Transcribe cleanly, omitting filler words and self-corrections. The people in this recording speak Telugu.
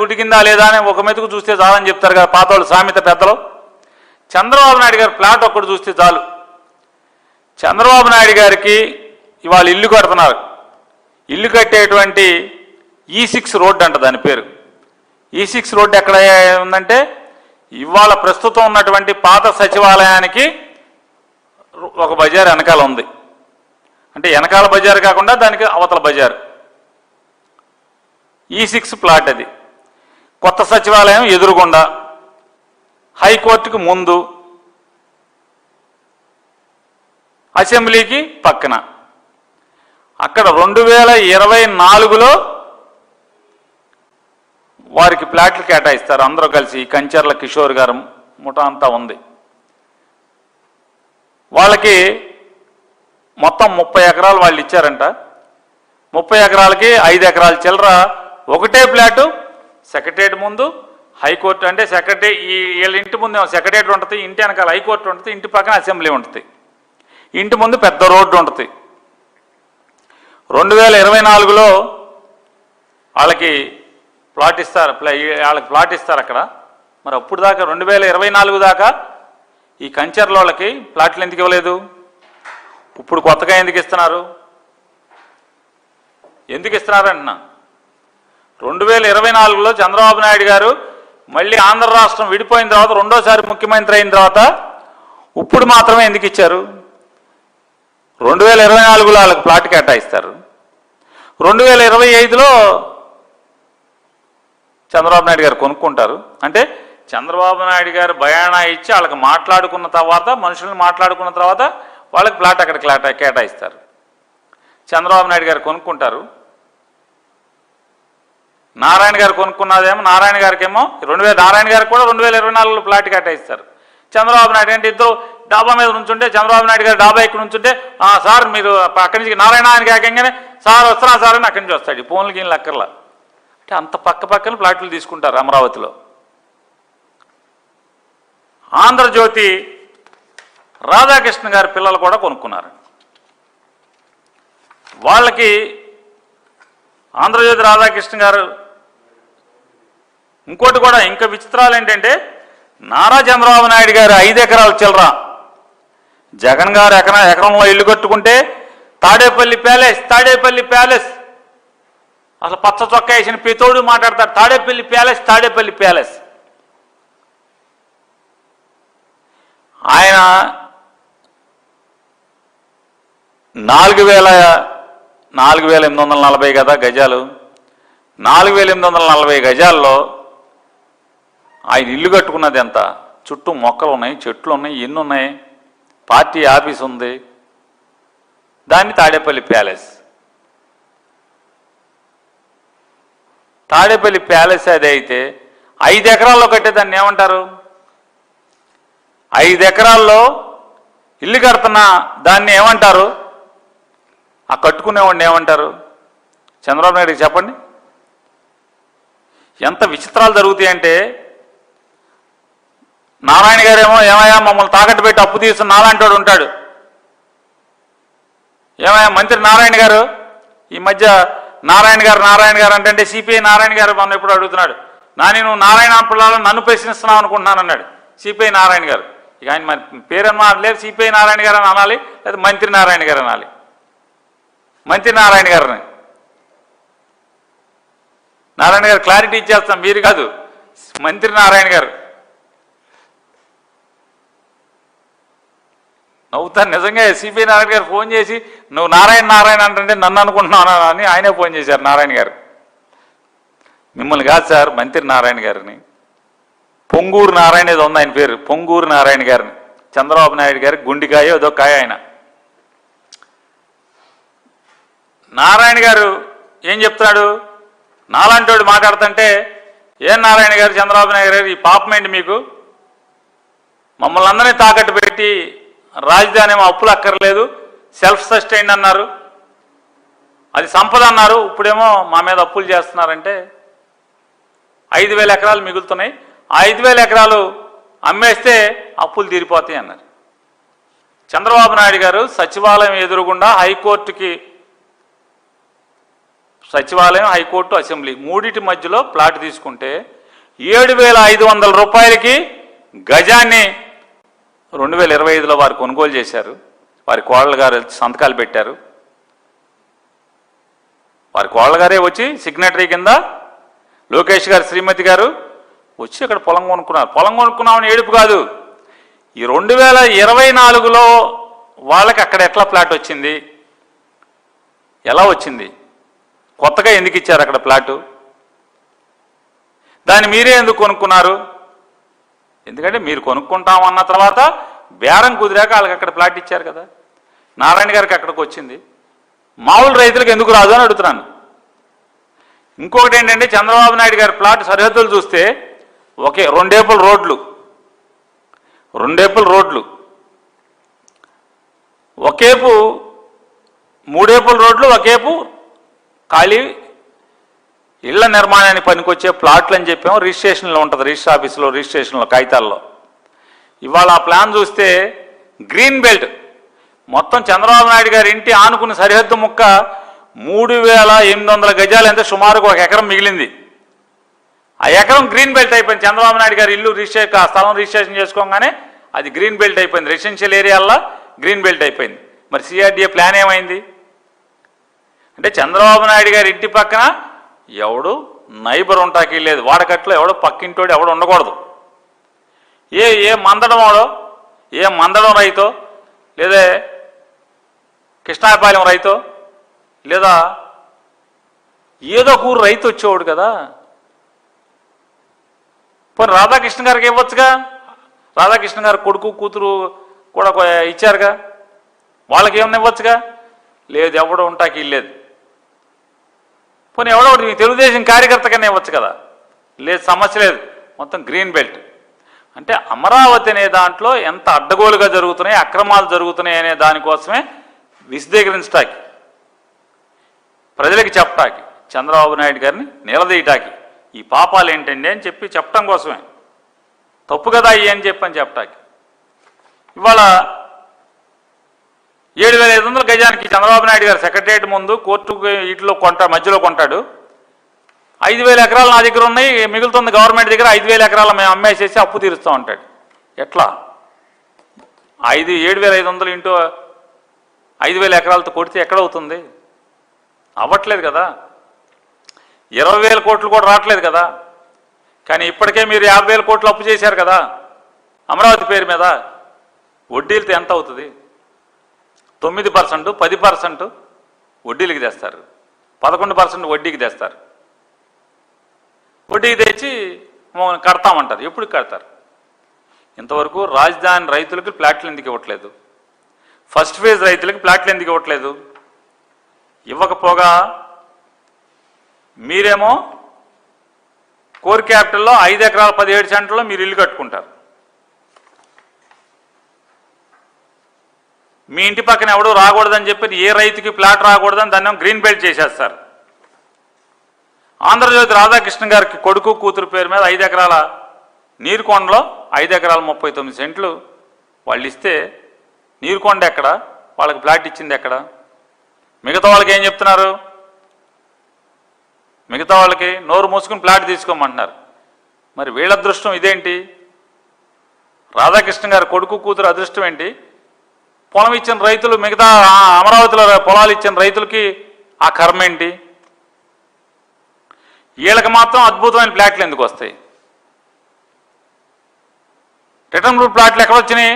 ఉడికిందా లేదా అని ఒక మెతుకు చూస్తే చాలని చెప్తారు కదా పాతోళ్ళు సామెత పెద్దలు. చంద్రబాబు నాయుడు గారి ప్లాట్ ఒక్కటి చూస్తే చాలు. చంద్రబాబు నాయుడు గారికి ఇవాళ ఇల్లు కడుతున్నారు. ఇల్లు కట్టేటువంటి E6 రోడ్డు అంట దాని పేరు. E6 రోడ్డు ఎక్కడ ఉందంటే ఇవాళ ప్రస్తుతం ఉన్నటువంటి పాత సచివాలయానికి ఒక బజార్ వెనకాల ఉంది. అంటే వెనకాల బజారు కాకుండా దానికి అవతల బజారు. E6 ప్లాట్ అది. కొత్త సచివాలయం ఎదురుగుండా, హైకోర్టుకు ముందు, అసెంబ్లీకి పక్కన. అక్కడ 2024లో వారికి ప్లాట్లు కేటాయిస్తారు. అందరూ కలిసి కంచర్ల కిషోర్ గారు ముఠా అంతా ఉంది. వాళ్ళకి మొత్తం 30 ఎకరాలు వాళ్ళు ఇచ్చారంట. 30 ఎకరాలకి 5 ఎకరాల చిల్లర ఒకటే ప్లాటు సెక్రటేరియట్ ముందు, హైకోర్టు అంటే వీళ్ళ ఇంటి ముందు సెక్రటేరియట్ ఉంటుంది, ఇంటి వెనకాల హైకోర్టు ఉంటుంది, ఇంటి పక్కన అసెంబ్లీ ఉంటుంది, ఇంటి ముందు పెద్ద రోడ్డు ఉంటుంది. 2024లో వాళ్ళకి ప్లాట్ ఇస్తారు, వాళ్ళకి ప్లాట్ ఇస్తారు అక్కడ. మరి అప్పుడు దాకా 2024 దాకా ఈ కంచర్ల వాళ్ళకి ప్లాట్లు ఎందుకు ఇవ్వలేదు? ఇప్పుడు కొత్తగా ఎందుకు ఇస్తున్నారు? ఎందుకు ఇస్తున్నారంటున్నా. 2024లో చంద్రబాబు నాయుడు గారు మళ్ళీ ఆంధ్ర రాష్ట్రం విడిపోయిన తర్వాత రెండోసారి ముఖ్యమంత్రి అయిన తర్వాత ఇప్పుడు మాత్రమే ఎందుకు ఇచ్చారు? 2024లో వాళ్ళకి ప్లాట్ కేటాయిస్తారు. 2025లో చంద్రబాబు నాయుడు గారు కొనుక్కుంటారు. అంటే చంద్రబాబు నాయుడు గారు బయానా ఇచ్చి వాళ్ళకి మాట్లాడుకున్న తర్వాత, మనుషులను మాట్లాడుకున్న తర్వాత వాళ్ళకి ప్లాట్ అక్కడ కేటాయిస్తారు. చంద్రబాబు నాయుడు గారు కొనుక్కుంటారు. నారాయణ గారు కొనుక్కున్నదేమో నారాయణ గారికేమో నారాయణ గారికి కూడా 2024లో ప్లాట్ కేటాయిస్తారు. చంద్రబాబు నాయుడు అంటే ఇద్దరు డాబా మీద నుంచుంటే చంద్రబాబు నాయుడు గారు డాబా ఎక్కడ నుంచుంటే సార్ మీరు అక్కడి నుంచి నారాయణ ఆయనకి కాకంగానే సార్ వస్తున్నా సార్ అని అక్కడి నుంచి వస్తాడు. ఫోన్లకి ఈయన లక్కర్లా. అంటే అంత పక్కన ప్లాట్లు తీసుకుంటారు అమరావతిలో. ఆంధ్రజ్యోతి రాధాకృష్ణ గారి పిల్లలు కూడా కొనుక్కున్నారు. వాళ్ళకి ఆంధ్రజ్యోతి రాధాకృష్ణ గారు ఇంకోటి కూడా ఇంకా విచిత్రాలు ఏంటంటే నారా చంద్రబాబు నాయుడు గారు 5 ఎకరాలు చిల్లర, జగన్ గారు ఎకరంలో ఇల్లు కట్టుకుంటే తాడేపల్లి ప్యాలెస్ అసలు పచ్చ చొక్కా వేసిన పితోడు మాట్లాడతారు. తాడేపల్లి ప్యాలెస్ ఆయన 4,840 కదా గజాలు. 4,840 గజాల్లో ఆయన ఇల్లు కట్టుకున్నది ఎంత? చుట్టూ మొక్కలు ఉన్నాయి, చెట్లు ఉన్నాయి, ఎన్ని ఉన్నాయి, పార్టీ ఆఫీస్ ఉంది. దాన్ని తాడేపల్లి ప్యాలెస్ అది అయితే 5 ఎకరాల్లో కట్టేదాన్ని ఏమంటారు? 5 ఎకరాల్లో ఇల్లు కడుతున్న దాన్ని ఏమంటారు? ఆ కట్టుకునేవాడిని ఏమంటారు? చంద్రబాబు నాయుడికి చెప్పండి. ఎంత విచిత్రాలు జరుగుతాయంటే నారాయణ గారేమో ఏమయ్యా మమ్మల్ని తాకట్టు పెట్టి అప్పు తీస్తున్న నాలాంటి వాడు ఉంటాడు. ఏమయ్యా మంత్రి నారాయణ గారు ఈ మధ్య నారాయణ గారు అంటే సిపిఐ నారాయణ గారు మనం ఎప్పుడు అడుగుతున్నాడు, నువ్వు నారాయణ పిల్లలు నన్ను ప్రశ్నిస్తున్నావు అనుకుంటున్నాను అన్నాడు సిపిఐ నారాయణ గారు. ఇక ఆయన మరి పేరన్నా లేదు, సిపిఐ నారాయణ గారు అని అనాలి, లేదా మంత్రి నారాయణ గారు అనాలి. మంత్రి నారాయణ గారిని క్లారిటీ ఇచ్చేస్తాం, మీరు కాదు, మంత్రి నారాయణ గారు. నవ్వుతాను నిజంగా. సిపిఐ నారాయణ గారు ఫోన్ చేసి నువ్వు నారాయణ అంటే నన్ను అనుకుంటున్నాను అని ఆయనే ఫోన్ చేశారు నారాయణ గారు. మిమ్మల్ని కాదు సార్, మంత్రి నారాయణ గారిని. పొంగూరు నారాయణ ఏదో ఉంది ఆయన పేరు, పొంగూరు నారాయణ గారిని. చంద్రబాబు నాయుడు గారికి గుండికాయ ఏదో కాయ ఆయన. నారాయణ గారు ఏం చెప్తున్నాడు? నాలాంటి వాడు మాట్లాడుతుంటే ఏం నారాయణ గారు, చంద్రబాబు నాయుడు గారు ఈ పాపం ఏంటి మీకు? మమ్మల్ని అందరినీ తాకట్టు పెట్టి రాజధాని ఏమో అప్పులు అక్కర్లేదు, సెల్ఫ్ సస్టైన్డ్ అన్నారు, అది సంపద అన్నారు, ఇప్పుడేమో మా మీద అప్పులు చేస్తున్నారంటే 5,000 ఎకరాలు మిగులుతున్నాయి, 5,000 ఎకరాలు అమ్మేస్తే అప్పులు తీరిపోతాయి అన్నారు. చంద్రబాబు నాయుడు గారు సచివాలయం ఎదురుగుండా హైకోర్టుకి సచివాలయం, హైకోర్టు, అసెంబ్లీ మూడింటి మధ్యలో ప్లాట్ తీసుకుంటే 7,500 రూపాయలకి గజాన్ని 2025లో వారు కొనుగోలు చేశారు. వారి కోళ్ళ గారు సంతకాలు పెట్టారు. వారి కోళ్ళ గారే వచ్చి సిగ్నేటరీ కింద లోకేష్ గారు, శ్రీమతి గారు వచ్చి అక్కడ పొలం కొనుక్కున్నారు. పొలం కొనుక్కున్నామని ఏడుపు కాదు. ఈ 2024లో వాళ్ళకి అక్కడ ఎట్లా ప్లాట్ వచ్చింది, ఎలా వచ్చింది, కొత్తగా ఎందుకు ఇచ్చారు అక్కడ ప్లాటు, దాన్ని మీరే ఎందుకు కొనుక్కున్నారు? ఎందుకంటే మీరు కొనుక్కుంటామన్న తర్వాత బేరం కుదిరాక వాళ్ళకి అక్కడ ప్లాట్ ఇచ్చారు కదా. నారాయణ గారికి అక్కడికి వచ్చింది, మామూలు రైతులకు ఎందుకు రాదు అని అడుగుతున్నాను. ఇంకొకటి ఏంటంటే చంద్రబాబు నాయుడు గారి ప్లాట్ సరిహద్దులు చూస్తే ఒకే రెండేపుల రోడ్లు, ఒకేపు మూడేపుల రోడ్లు, ఒకేపు ఖాళీ ఇళ్ల నిర్మాణానికి పనికొచ్చే ప్లాట్లు అని చెప్పాము. రిజిస్ట్రేషన్లో ఉంటుంది, రిజిస్టర్ ఆఫీసులో, రిజిస్ట్రేషన్లో, కాగితాల్లో. ఇవాళ ఆ ప్లాన్ చూస్తే గ్రీన్ బెల్ట్ మొత్తం చంద్రబాబు నాయుడు గారి ఇంటి ఆనుకున్న సరిహద్దు ముక్క 3,800 గజాలు, అంటే సుమారుగా 1 ఎకరం మిగిలింది. ఆ ఎకరం గ్రీన్ బెల్ట్ అయిపోయింది. చంద్రబాబు నాయుడు గారి ఇల్లు రిజిస్ట్రేషన్, ఆ స్థలం రిజిస్ట్రేషన్ చేసుకోగానే అది గ్రీన్ బెల్ట్ అయిపోయింది. రెసిడెన్షియల్ ఏరియాల్లో గ్రీన్ బెల్ట్ అయిపోయింది. మరి సిఆర్డీఏ ప్లాన్ ఏమైంది అంటే చంద్రబాబు నాయుడు గారి ఇంటి పక్కన ఎవడు నైబర్ ఉంటాకి లేదు, వాడకట్లో ఎవడో పక్కింటోడు ఎవడు ఉండకూడదు. ఏ మందడం రైతో, లేదా కృష్ణాపాలెం రైతో, లేదా ఏదో కూరు రైతు వచ్చేవాడు కదా. పోనీ రాధాకృష్ణ గారికి ఇవ్వచ్చుగా, రాధాకృష్ణ గారు కొడుకు కూతురు కూడా ఇచ్చారుగా, వాళ్ళకి ఏమన్నా ఇవ్వచ్చుగా. లేదు, ఎవడో ఉంటాకి లేదు. పోనీ ఎవడో తెలుగుదేశం కార్యకర్త కన్నా ఇవ్వచ్చు కదా. లేదు, సమస్య లేదు, మొత్తం గ్రీన్ బెల్ట్. అంటే అమరావతి అనే దాంట్లో ఎంత అడ్డగోలుగా జరుగుతున్నాయి, అక్రమాలు జరుగుతున్నాయి అనే దానికోసమే విశదీకరించటానికి, ప్రజలకి చెప్పటానికి, చంద్రబాబు నాయుడు గారిని నిలదీయటానికి, ఈ పాపాలు ఏంటండి అని చెప్పి చెప్పడం కోసమే, తప్పు కదా అయ్యి అని చెప్పటానికి. ఇవాళ 7,500 గజానికి చంద్రబాబు నాయుడు గారు సెక్రటరియట్ ముందు కోర్టుకు వీటిలో మధ్యలో కొంటాడు. 5,000 ఎకరాలు నా దగ్గర ఉన్నాయి, మిగులుతుంది గవర్నమెంట్ దగ్గర, 5,000 ఎకరాలు మేము అమ్మేసేసి అప్పు తీరుస్తూ ఉంటాడు. ఎట్లా 7,500 ఇంటూ 5,000 ఎకరాలతో కొడితే ఎక్కడవుతుంది? అవ్వట్లేదు కదా. 20,000 కోట్లు కూడా రావట్లేదు కదా. కానీ ఇప్పటికే మీరు 50,000 కోట్లు అప్పు చేశారు కదా అమరావతి పేరు మీద. వడ్డీలతో ఎంత అవుతుంది? 9%, 10% వడ్డీలకి తెస్తారు, 11% వడ్డీకి తెస్తారు. వడ్డీకి తెచ్చి కడతామంటారు. ఎప్పుడు కడతారు? ఇంతవరకు రాజధాని రైతులకి ప్లాట్లు ఎందుకు ఇవ్వట్లేదు? ఫస్ట్ ఫేజ్ రైతులకి ప్లాట్లు ఎందుకు ఇవ్వట్లేదు? ఇవ్వకపోగా మీరేమో కోర్ క్యాపిటల్లో 5 ఎకరాల 17 సెంటర్లో మీరు ఇల్లు కట్టుకుంటారు. మీ ఇంటి పక్కన ఎవడో రాకూడదని చెప్పి, ఏ రైతుకి ప్లాట్ రాకూడదని దాన్ని గ్రీన్ బెల్ట్ చేసేస్తారు. ఆంధ్రజ్యోతి రాధాకృష్ణ గారికి కొడుకు కూతురు పేరు మీద 5 ఎకరాల నీరుకొండలో 5 ఎకరాల 39 సెంట్లు వాళ్ళు ఇస్తే, నీరుకొండ ఎక్కడ? వాళ్ళకి ప్లాట్ ఇచ్చింది ఎక్కడ? మిగతా వాళ్ళకి ఏం చెప్తున్నారు? మిగతా వాళ్ళకి నోరు మూసుకుని ప్లాట్ తీసుకోమంటున్నారు. మరి వీళ్ళ అదృష్టం ఇదేంటి? రాధాకృష్ణ గారి కొడుకు కూతురు అదృష్టం ఏంటి? పొలం ఇచ్చిన రైతులు, మిగతా అమరావతిలో పొలాలు ఇచ్చిన రైతులకి ఆ కర్మ ఏంటి? వీళ్ళకి మాత్రం అద్భుతమైన ప్లాట్లు ఎందుకు వస్తాయి? రిటర్న్ రూట్ ప్లాట్లు ఎక్కడ వచ్చినాయి?